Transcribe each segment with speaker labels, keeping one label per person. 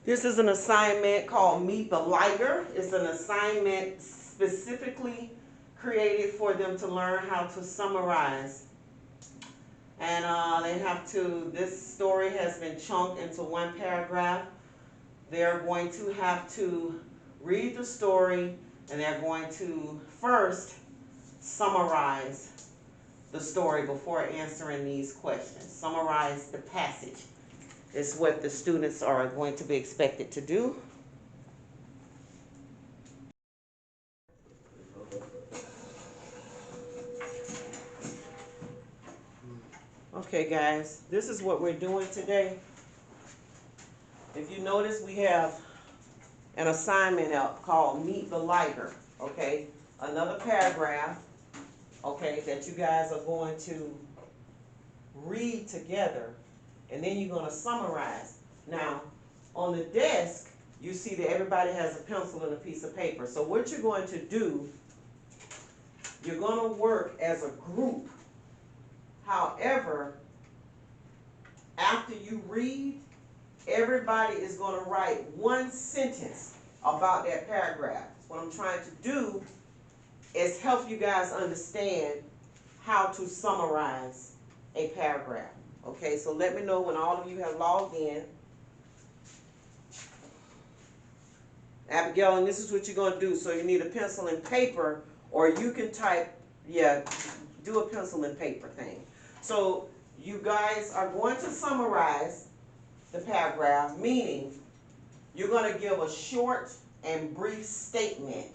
Speaker 1: This is an assignment called Meet the Liger. It's an assignment specifically created for them to learn how to summarize. And they have to, this story has been chunked into one paragraph. They're going to have to read the story, and they're going to first summarize the story before answering these questions. Summarize the passage is what the students are going to be expected to do. Okay guys, this is what we're doing today. If you notice, we have an assignment out called Meet the Liger, okay? Another paragraph, okay, that you guys are going to read together, and then you're going to summarize. Now, on the desk, you see that everybody has a pencil and a piece of paper. So what you're going to do, you're going to work as a group. However, after you read, everybody is going to write one sentence about that paragraph. What I'm trying to do is help you guys understand how to summarize a paragraph. Okay, so let me know when all of you have logged in. Abigail, and this is what you're going to do. So you need a pencil and paper, or you can type, do a pencil and paper thing. So you guys are going to summarize the paragraph, meaning you're going to give a short and brief statement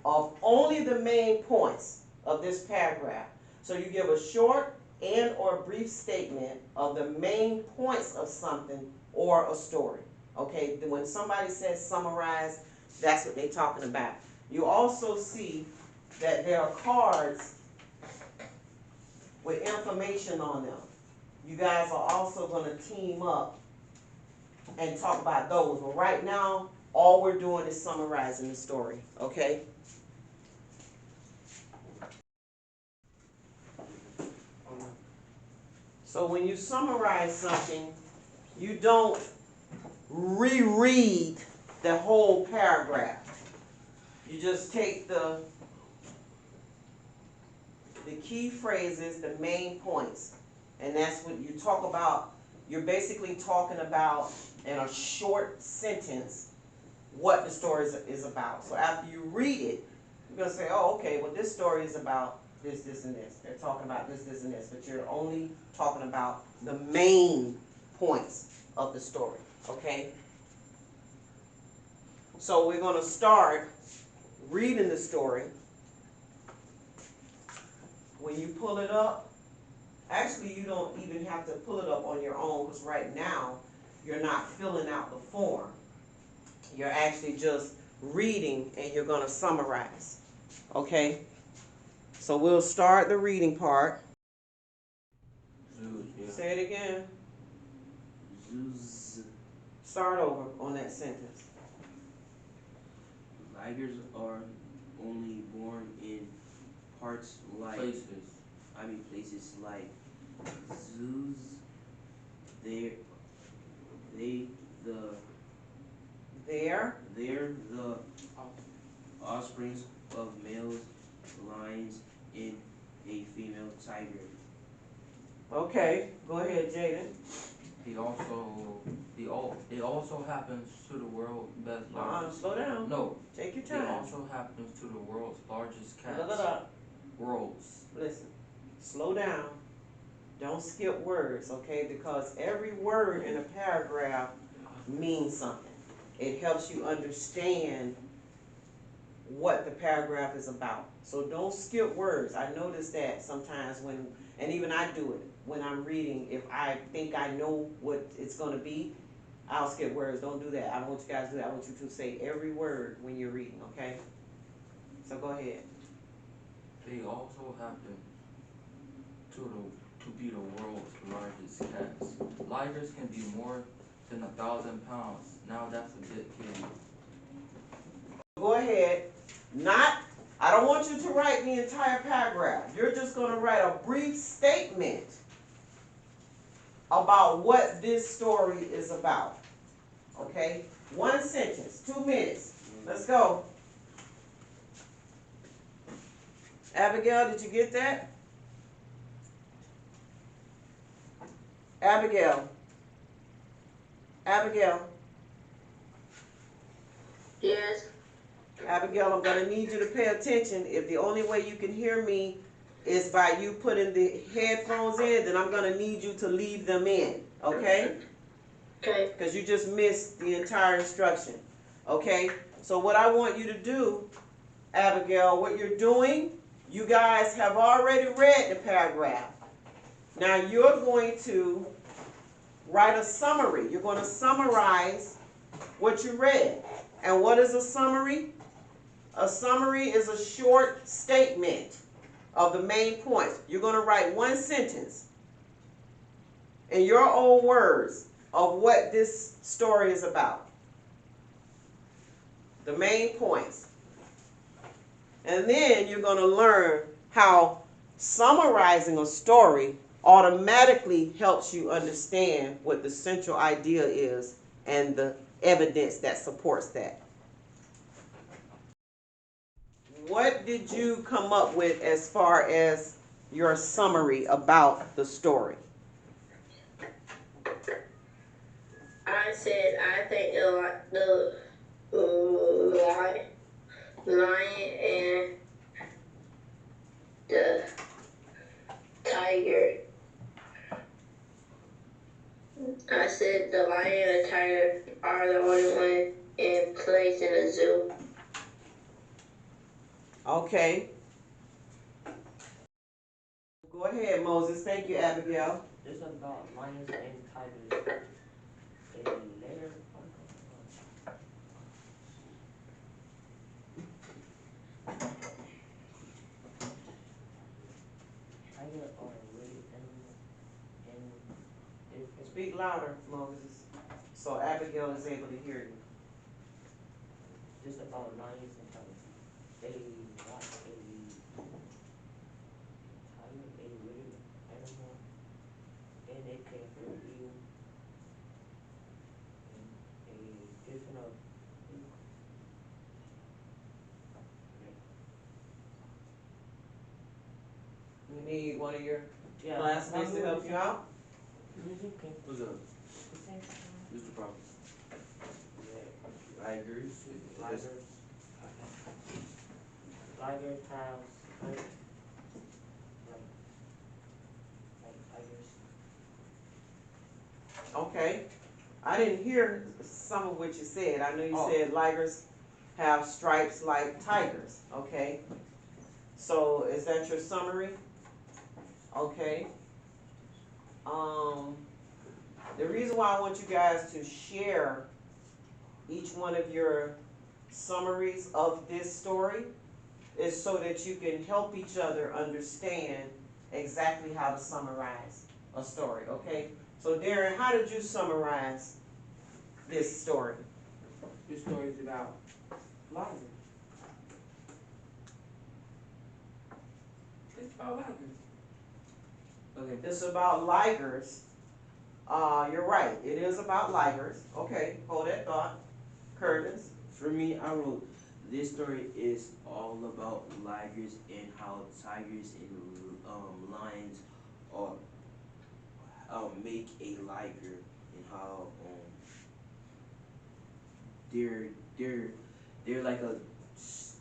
Speaker 1: of only the main points of this paragraph. So you give a short and or brief statement of the main points of something or a story. Okay, when somebody says summarize, that's what they're talking about. You also see that there are cards with information on them. You guys are also going to team up and talk about those. But right now, all we're doing is summarizing the story, okay? So when you summarize something, you don't reread the whole paragraph. You just take the key phrases, the main points, and that's what you talk about. You're basically talking about in a short sentence what the story is about. So after you read it, you're going to say, oh, okay, well, this story is about this, this, and this. They're talking about this, this, and this, but you're only talking about the main points of the story, okay? So we're going to start reading the story. When you pull it up, actually you don't even have to pull it up on your own, because right now you're not filling out the form. You're actually just reading and you're going to summarize, okay? So we'll start the reading part.
Speaker 2: Zoos, yeah.
Speaker 1: Say it again.
Speaker 2: Zoos.
Speaker 1: Start over on that sentence.
Speaker 2: Ligers are only born in parts like places like zoos. They're the offsprings of male lions and a female tiger.
Speaker 1: Okay, go ahead, Jaden.
Speaker 3: It also happens to the world's best largest.
Speaker 1: Slow down.
Speaker 3: No.
Speaker 1: Take your
Speaker 3: It
Speaker 1: time.
Speaker 3: also happens to the world's largest cats.
Speaker 1: Worlds. Listen, slow down. Don't skip words, okay? Because every word in a paragraph means something. It helps you understand what the paragraph is about. So don't skip words. I notice that sometimes when, and even I do it when I'm reading, if I think I know what it's going to be, I'll skip words. Don't do that. I don't want you guys to do that. I want you to say every word when you're reading, okay? So go ahead.
Speaker 3: They also happen to be the world's largest cats. Ligers can be more than 1,000 pounds. Now that's a bit kidding.
Speaker 1: Go ahead. I don't want you to write the entire paragraph. You're just going to write a brief statement about what this story is about. okay? One sentence, 2 minutes. Let's go. Abigail, did you get that? Abigail. Abigail.
Speaker 4: Yes.
Speaker 1: Abigail, I'm gonna need you to pay attention. If the only way you can hear me is by you putting the headphones in, then I'm gonna need you to leave them in, okay?
Speaker 4: Okay.
Speaker 1: Because you just missed the entire instruction, okay? So what I want you to do, Abigail, what you're doing, you guys have already read the paragraph. Now you're going to write a summary. You're going to summarize what you read. And what is a summary? A summary is a short statement of the main points. You're going to write one sentence in your own words of what this story is about. The main points. And then you're going to learn how summarizing a story automatically helps you understand what the central idea is and the evidence that supports that. What did you come up with as far as your summary about the story?
Speaker 4: I said I think the lion and the tiger. I said the lion and the tiger are the only one in place in the zoo.
Speaker 1: Okay. Go ahead, Moses. Thank you, Abigail.
Speaker 5: This is about lions and tigers. A later tiger or a wooded animal, and if
Speaker 1: Speak louder, Moses, so Abigail is able to hear you.
Speaker 5: just about lions and tigers. They watch a tiger, a wooded animal, and they care for you, and a different of
Speaker 1: You need one of your
Speaker 5: yeah.
Speaker 1: classmates to help you out?
Speaker 5: Okay.
Speaker 2: What's up? Mr. Problem. Tigers.
Speaker 5: Ligers. Ligers have stripes. Like tigers.
Speaker 1: Okay. I didn't hear some of what you said. I know you
Speaker 5: Oh.
Speaker 1: said ligers have stripes like tigers, okay? So is that your summary? Okay. The reason why I want you guys to share each one of your summaries of this story is so that you can help each other understand exactly how to summarize a story, okay? So Darren, how did you summarize this story?
Speaker 6: This story is about ligers. It's about ligers.
Speaker 2: Okay.
Speaker 1: It's about ligers. You're right, it is about ligers. Okay, hold that thought. Curtis?
Speaker 2: For me, I wrote this story is all about ligers and how tigers and lions are make a liger and how they're they're they're like a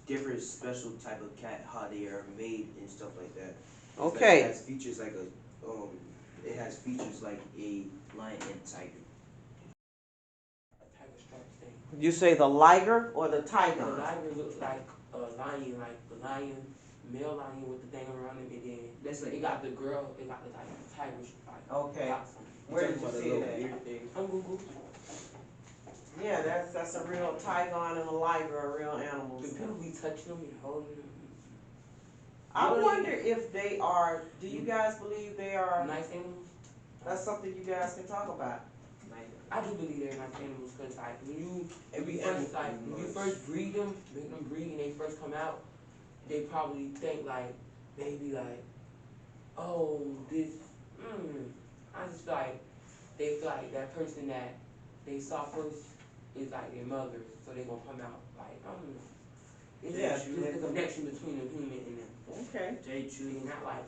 Speaker 2: different special type of cat, how they are made and stuff like that. It's like
Speaker 1: Okay.
Speaker 2: it has features like it has features like a lion and tiger.
Speaker 6: A tiger stripes thing.
Speaker 1: You say the liger or the
Speaker 6: The
Speaker 1: tiger?
Speaker 6: liger looks like a lion, like the lion, male lion with the thing around him, and then
Speaker 2: That's
Speaker 6: it
Speaker 2: like
Speaker 6: got the girl, it got the tiger stripe.
Speaker 1: Okay.
Speaker 6: Got some.
Speaker 1: Where did you
Speaker 2: talking about
Speaker 1: see
Speaker 2: the
Speaker 1: it
Speaker 2: little
Speaker 1: at?
Speaker 2: ear thing.
Speaker 6: On Google.
Speaker 1: Yeah, that's a real tiger and a liger are real animals.
Speaker 6: The people be touching them and holding them.
Speaker 1: I wonder if they are, do you guys believe they are,
Speaker 6: Nice animals.
Speaker 1: that's something you guys can talk about.
Speaker 6: I do believe they're nice animals because like when you
Speaker 2: Every
Speaker 6: first
Speaker 2: animal
Speaker 6: when you
Speaker 2: is-
Speaker 6: first breed them, make them breed and they first come out, they probably think like maybe like, oh this, I just feel like they feel like that person that they saw first is like their mother, so they gonna come out like, I don't know. It's
Speaker 1: Yeah,
Speaker 6: just the connection between the human and them.
Speaker 1: Okay.
Speaker 2: Very true.
Speaker 6: It's not like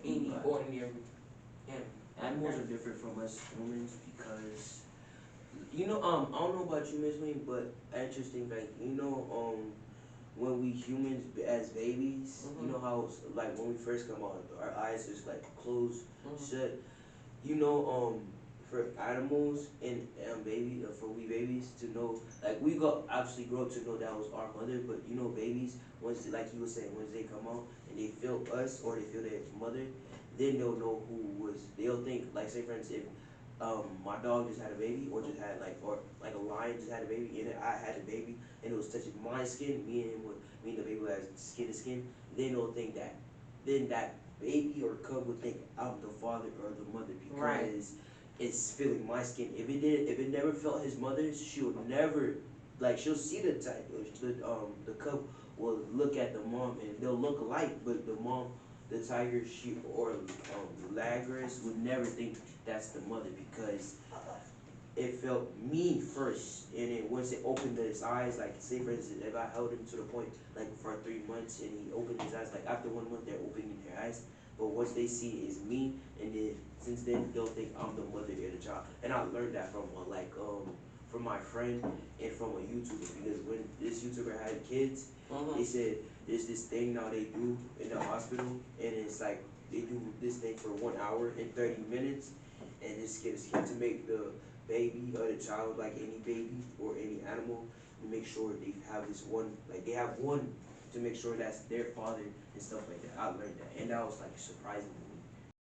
Speaker 6: any
Speaker 2: Right.
Speaker 6: ordinary animal.
Speaker 2: Animals are different from us humans because, you know, I don't know about you, Miss Wayne, but interesting fact, you know, when we humans as babies, you know how like when we first come out, our eyes just like close, shut. You know, for animals and baby, for we babies to know, like we go obviously grow up to know that was our mother, but you know, babies once, like you were saying, once they come out and they feel us or they feel their mother, then they'll know who was. They'll think, like, say for instance, if my dog just had a baby, or just had like, or like a lion just had a baby, and I had a baby, and it was touching my skin, me and him would, me and the baby was skin to skin. Then they'll think that, then that baby or cub would think I'm the father or the mother because
Speaker 1: Right.
Speaker 2: it's feeling my skin. If it never felt his mother's, she'll never, like, she'll see the type, the cub will look at the mom and they'll look alike, but the mom, the tiger, she or Lagris would never think that's the mother because it felt me first, and then once it opened his eyes, like say for instance, if I held him to the point like for 3 months and he opened his eyes, like after 1 month they're opening their eyes, but once they see it is me, and then since then they'll think I'm the mother of the child, and I learned that from from my friend and from a YouTuber because when this YouTuber had kids, they said there's this thing now they do in the hospital, and it's like they do this thing for 1 hour and 30 minutes, and it's to make the baby or the child, like any baby or any animal, to make sure they have this one, like they have one to make sure that's their father and stuff like that. I learned that, and that was like surprising to me.